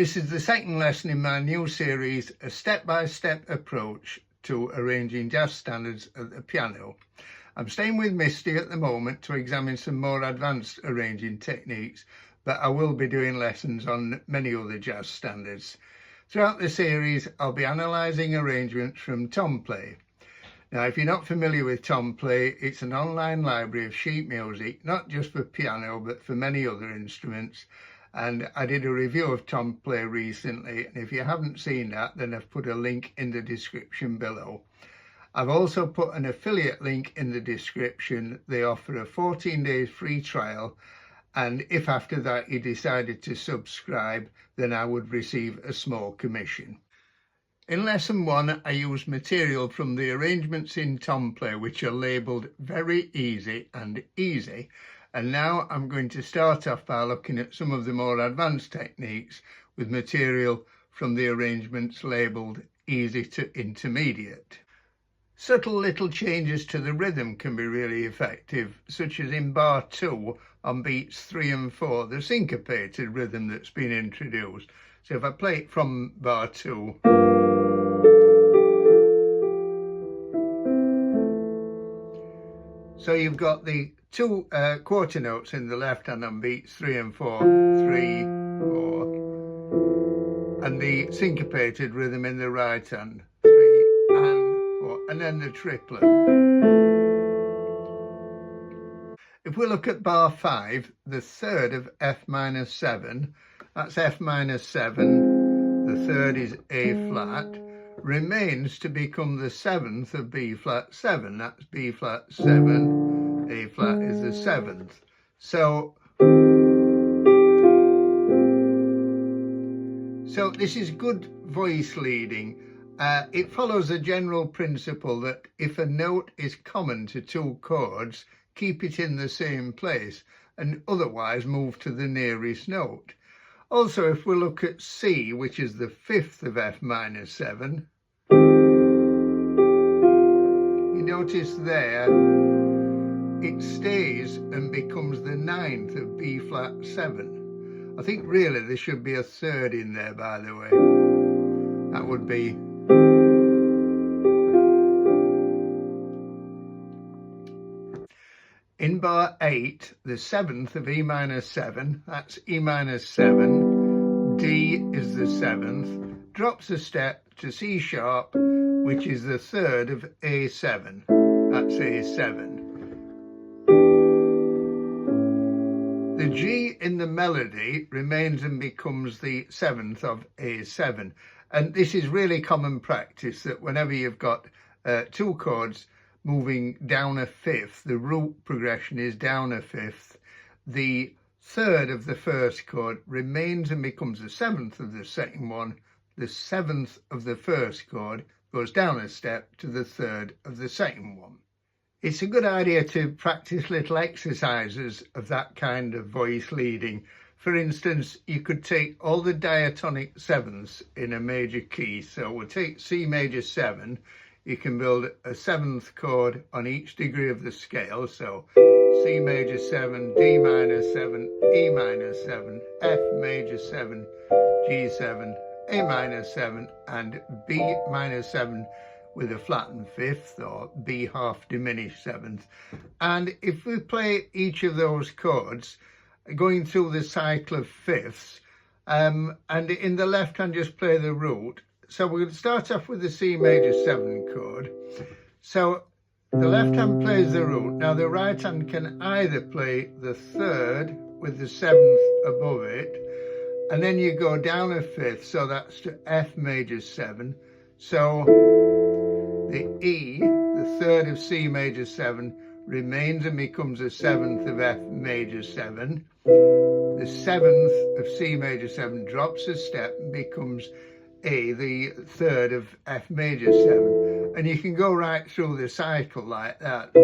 This is the second lesson in my new series, a step-by-step approach to arranging jazz standards at the piano. I'm staying with Misty at the moment to examine some more advanced arranging techniques, but I will be doing lessons on many other jazz standards. Throughout the series, I'll be analysing arrangements from Tomplay. Now, if you're not familiar with Tomplay, it's an online library of sheet music, not just for piano, but for many other instruments. And I did a review of Tomplay recently, and if you haven't seen that, then I've put a link in the description below. I've also put an affiliate link in the description. They offer a 14 days free trial, and if after that you decided to subscribe, then I would receive a small commission. In lesson 1, I used material from the arrangements in Tomplay, which are labelled very easy and easy. And now I'm going to start off by looking at some of the more advanced techniques with material from the arrangements labelled easy to intermediate. Subtle little changes to the rhythm can be really effective, such as in bar 2 on beats 3 and 4, the syncopated rhythm that's been introduced. So if I play it from bar 2, so you've got the two quarter notes in the left hand on beats 3 and 4, 3, 4, and the syncopated rhythm in the right hand, 3 and 4, and then the triplet. If we look at bar 5, the third of F minor 7, that's F minor 7, the third is A flat, remains to become the 7th of B flat 7, that's B flat 7, A flat is the 7th. So this is good voice leading. It follows a general principle that if a note is common to two chords, keep it in the same place and otherwise move to the nearest note. Also, if we look at C, which is the 5th of F minor 7, you notice there it stays and becomes the 9th of B flat 7. I think really there should be a third in there, by the way. That would be in bar 8, the 7th of E minor 7, that's E minor 7, D is the 7th, drops a step to C sharp, which is the 3rd of A7, that's A7. The G in the melody remains and becomes the 7th of A7. And this is really common practice, that whenever you've got two chords moving down a fifth, the root progression is down a fifth, the 3rd of the first chord remains and becomes the 7th of the second one, the 7th of the first chord goes down a step to the 3rd of the second one. It's a good idea to practice little exercises of that kind of voice leading. For instance, you could take all the diatonic sevenths in a major key. So we'll take C major 7. You can build a 7th chord on each degree of the scale. So C major 7, D minor 7, E minor 7, F major 7, G7, A minor 7, and B minor 7 with a flattened 5th, or B half diminished 7th. And if we play each of those chords, going through the cycle of fifths, and in the left hand just play the root. So we're going to start off with the C major 7 chord. So the left hand plays the root. Now the right hand can either play the 3rd with the 7th above it, and then you go down a fifth, so that's to F major 7. So the E, the 3rd of C major 7, remains and becomes the 7th of F major 7. The 7th of C major 7 drops a step and becomes A, the 3rd of F major 7. And you can go right through the cycle like that.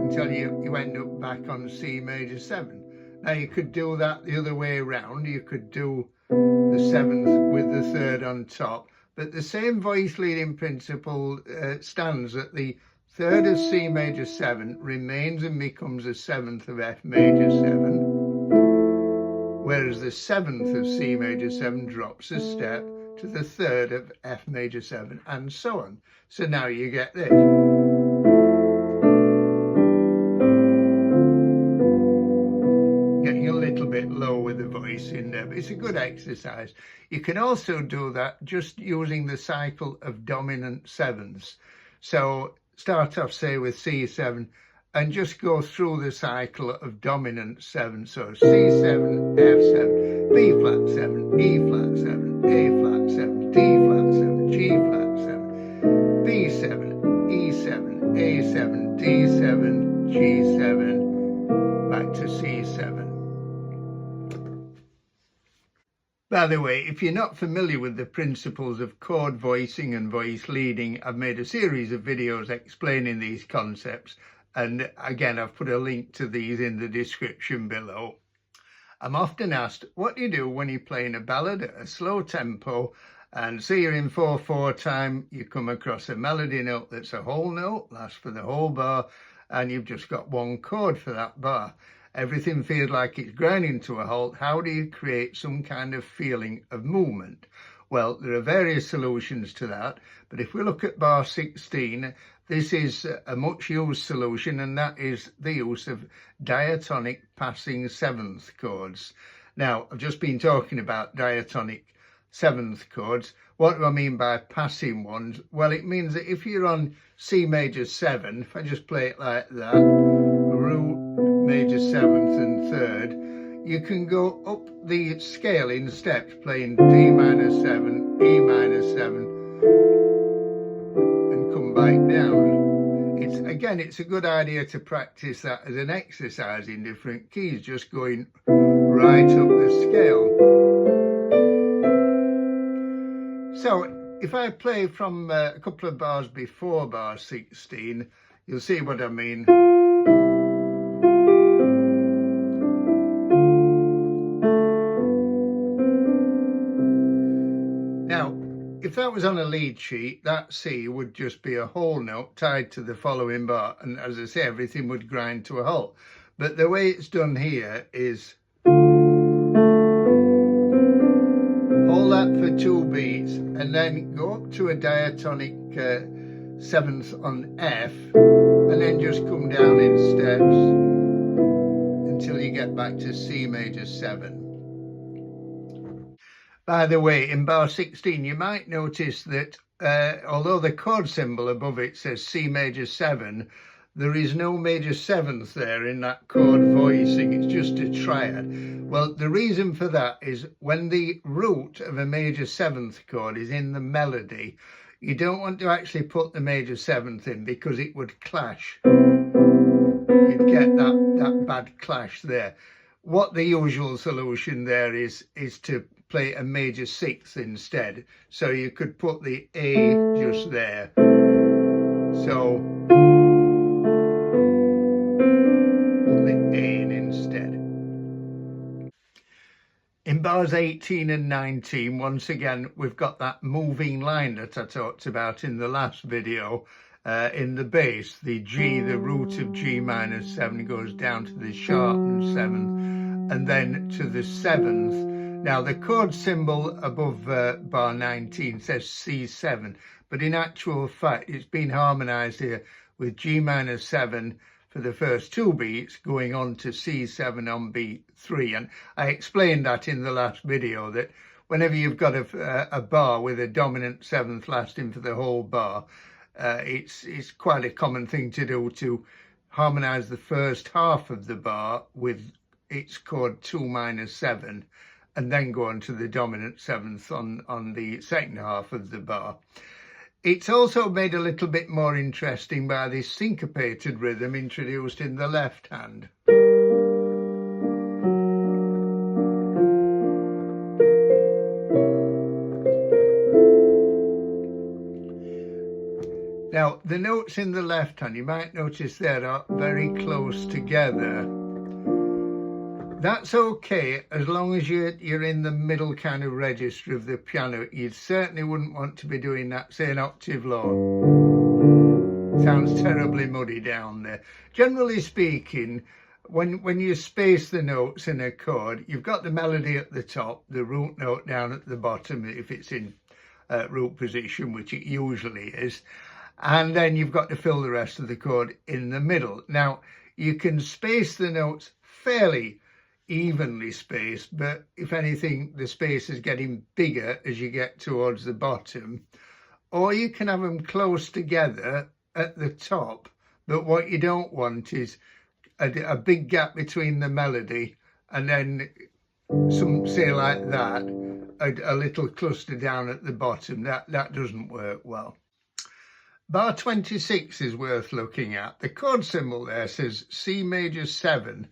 Until you end up back on C major 7. Now you could do that the other way around. You could do the 7th with the 3rd on top, but the same voice leading principle stands, that the third of C major 7 remains and becomes a 7th of F major 7, whereas the 7th of C major 7 drops a step to the 3rd of F major 7, and so on. So now you get this. Getting a little bit low with the voice in there, but it's a good exercise. You can also do that just using the cycle of dominant 7ths. So start off, say, with C7 and just go through the cycle of dominant 7. So C7, F7, B flat 7, E flat 7, A flat 7, D flat 7, G flat 7, B7, E7, A7, D7, G7, back to C7. By the way, if you're not familiar with the principles of chord voicing and voice leading, I've made a series of videos explaining these concepts, and again I've put a link to these in the description below. I'm often asked, what do you do when you're playing a ballad at a slow tempo, and say you're in 4/4 time, you come across a melody note that's a whole note, lasts for the whole bar, and you've just got one chord for that bar. Everything feels like it's grinding to a halt. How do you create some kind of feeling of movement? Well, there are various solutions to that, but if we look at bar 16, this is a much used solution, and that is the use of diatonic passing 7th chords. Now, I've just been talking about diatonic 7th chords. What do I mean by passing ones? Well, it means that if you're on C major 7, if I just play it like that, root, major 7th and 3rd, you can go up the scale in steps, playing D minor 7, E minor 7, and come back down. It's a good idea to practice that as an exercise in different keys, just going right up the scale. So if I play from a couple of bars before bar 16, you'll see what I mean. If that was on a lead sheet, that C would just be a whole note tied to the following bar, and as I say, everything would grind to a halt. But the way it's done here is hold that for 2 beats and then go up to a diatonic 7th on F, and then just come down in steps until you get back to C major 7. By the way, in bar 16, you might notice that although the chord symbol above it says C major 7, there is no major 7th there in that chord voicing. It's just a triad. Well, the reason for that is when the root of a major 7th chord is in the melody, you don't want to actually put the major 7th in because it would clash. You'd get that bad clash there. What the usual solution there is to play a major 6th instead. So you could put the A just there. So put the A in instead. In bars 18 and 19, once again, we've got that moving line that I talked about in the last video. In the bass, the G, the root of G minor 7 goes down to the sharpened 7th and then to the 7th. Now, the chord symbol above bar 19 says C7, but in actual fact, it's been harmonized here with G minor 7 for the first 2 beats, going on to C7 on beat 3. And I explained that in the last video, that whenever you've got a bar with a dominant 7th lasting for the whole bar, it's quite a common thing to do to harmonize the first half of the bar with its chord 2 minor 7, and then go on to the dominant 7th on the second half of the bar. It's also made a little bit more interesting by this syncopated rhythm introduced in the left hand. Now, the notes in the left hand, you might notice they are very close together. That's okay as long as you're in the middle kind of register of the piano. You certainly wouldn't want to be doing that, say, an octave low. Sounds terribly muddy down there. Generally speaking, when you space the notes in a chord, you've got the melody at the top, the root note down at the bottom if it's in root position, which it usually is, and then you've got to fill the rest of the chord in the middle. Now, you can space the notes fairly evenly spaced, but if anything, the space is getting bigger as you get towards the bottom, or you can have them close together at the top, but what you don't want is a big gap between the melody and then some, say like that, a little cluster down at the bottom. That doesn't work well. Bar 26 is worth looking at. The chord symbol there says C major 7.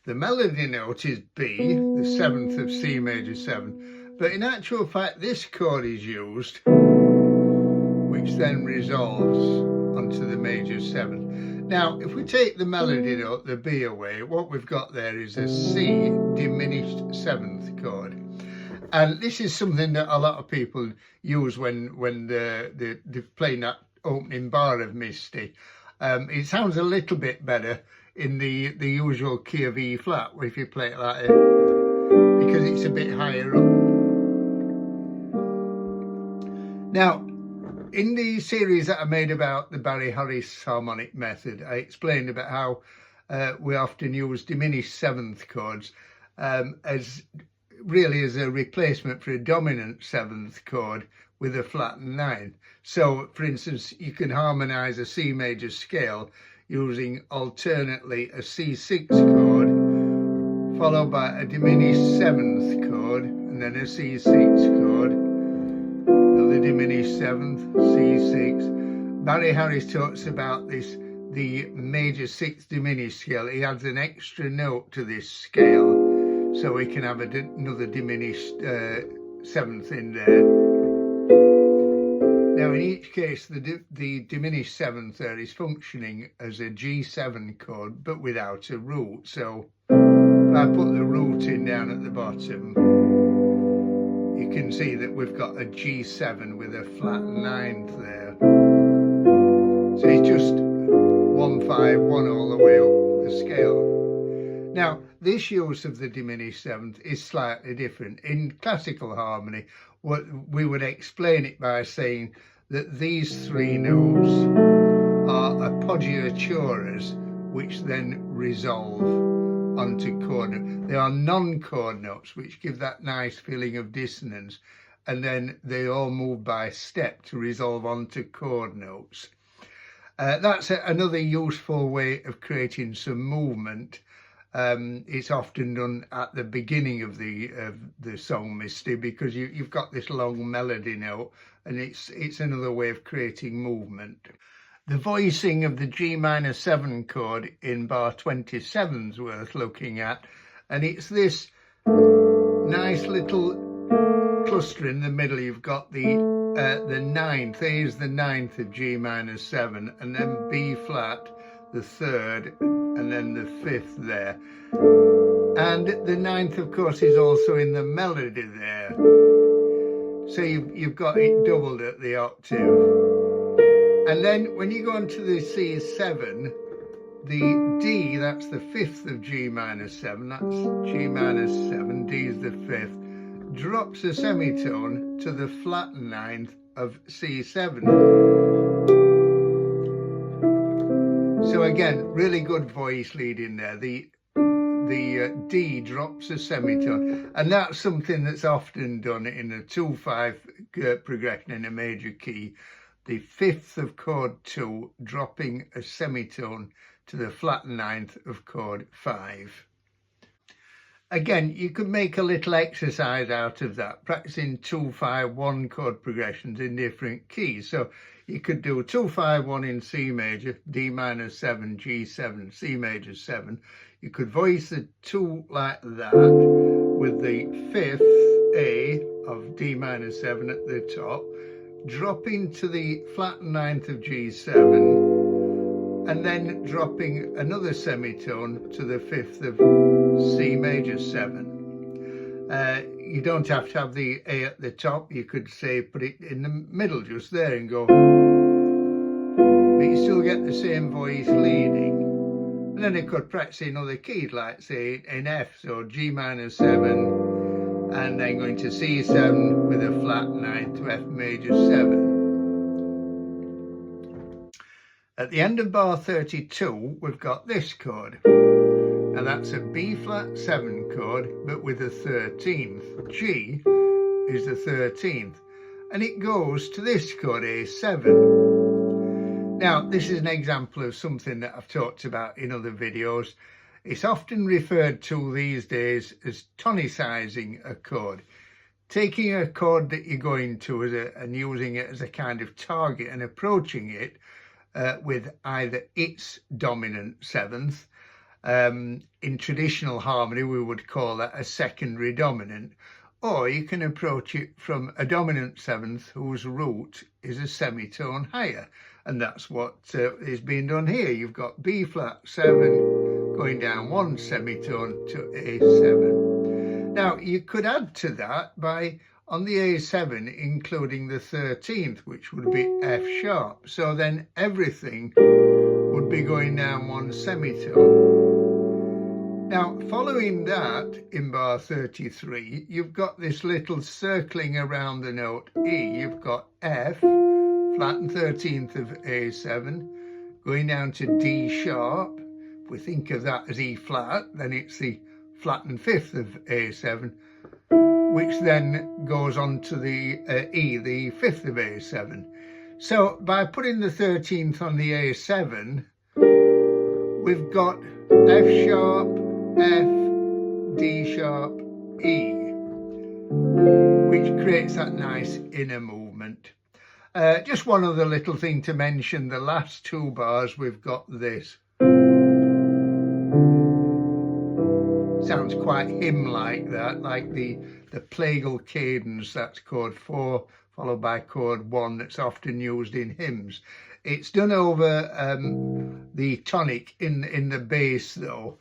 The melody note is B, the 7th of C major 7. But in actual fact, this chord is used, which then resolves onto the major 7. Now, if we take the melody note, the B, away, what we've got there is a C diminished 7th chord. And this is something that a lot of people use when they're playing that opening bar of Misty. It sounds a little bit better in the usual key of E flat, if you play it like that, because it's a bit higher up. Now, in the series that I made about the Barry Harris harmonic method, I explained about how we often use diminished 7th chords as a replacement for a dominant 7th chord with a flattened 9th. So, for instance, you can harmonise a C major scale using alternately a C6 chord followed by a diminished 7th chord and then a C6 chord, another diminished 7th, C6. Barry Harris talks about this, the major 6th diminished scale. He adds an extra note to this scale so we can have another diminished 7th in there. Now, in each case, the diminished 7th there is functioning as a G7 chord, but without a root. So, if I put the root in down at the bottom, you can see that we've got a G7 with a flat 9th there. So it's just 1, 5, 1 all the way up the scale. Now, this use of the diminished 7th is slightly different. In classical harmony, what we would explain it by saying that these 3 notes are appoggiaturas, which then resolve onto chord notes. They are non-chord notes, which give that nice feeling of dissonance, and then they all move by step to resolve onto chord notes. That's another useful way of creating some movement. It's often done at the beginning of the song Misty, because you've got this long melody note, and it's another way of creating movement. The voicing of the G minor 7 chord in bar 27 is worth looking at, and it's this nice little cluster in the middle. You've got the 9th, A is the 9th of G minor 7, and then B flat, the 3rd, and then the 5th there. And the 9th, of course, is also in the melody there. So you've got it doubled at the octave. And then when you go on to the C7, the D, that's the 5th of G minor 7, that's G minor 7, D is the 5th, drops a semitone to the flat 9th of C7. So again, really good voice lead in there. The D drops a semitone, and that's something that's often done in a 2-5 progression in a major key. The 5th of chord 2 dropping a semitone to the flat 9th of chord 5. Again, you could make a little exercise out of that, practicing 2-5-1 chord progressions in different keys. So you could do 2-5-1 in C major, D minor 7, G7, C major 7. You could voice the 2 like that with the 5th A of D minor 7 at the top, dropping to the flat 9th of G7, and then dropping another semitone to the 5th of C major 7. You don't have to have the A at the top. You could say put it in the middle just there and go you still get the same voice leading. And then I could practice in other keys, like say in F, so G minor 7, and then going to C7 with a flat 9 to F major 7. At the end of bar 32, we've got this chord. Now that's a B flat 7 chord, but with a 13th. G is the 13th. And it goes to this chord, A7. Now, this is an example of something that I've talked about in other videos. It's often referred to these days as tonicizing a chord. Taking a chord that you're going to and using it as a kind of target and approaching it with either its dominant 7th. In traditional harmony, we would call that a secondary dominant. Or you can approach it from a dominant 7th whose root is a semitone higher. And that's what is being done here. You've got B flat 7 going down 1 semitone to A7. Now, you could add to that by, on the A7, including the 13th, which would be F sharp. So then everything would be going down 1 semitone. Now, following that, in bar 33, you've got this little circling around the note E. You've got F, flat and 13th of A7, going down to D sharp. If we think of that as E flat, then it's the flat and 5th of A7, which then goes on to the E, the 5th of A7. So by putting the 13th on the A7, we've got F sharp, F, D sharp, E, which creates that nice inner movement. Just one other little thing to mention, the last 2 bars we've got this. Sounds quite hymn-like that, like the plagal cadence, that's chord 4 followed by chord 1, that's often used in hymns. It's done over the tonic in the bass though.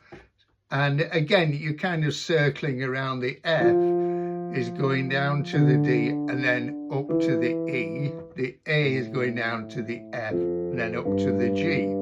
And again, you're kind of circling around the F is going down to the D and then up to the E. The A is going down to the F and then up to the G.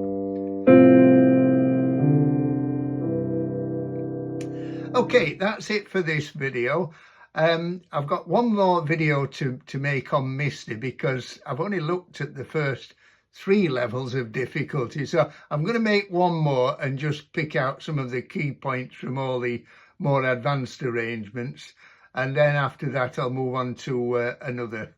Okay, that's it for this video. I've got one more video to make on Misty because I've only looked at the first 3 levels of difficulty, so I'm going to make one more and just pick out some of the key points from all the more advanced arrangements, and then after that I'll move on to another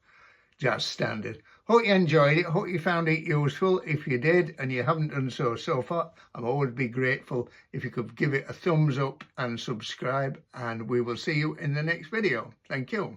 jazz standard. Hope you enjoyed it, hope you found it useful. If you did and you haven't done so far, I'll always be grateful if you could give it a thumbs up and subscribe, and we will see you in the next video. Thank you.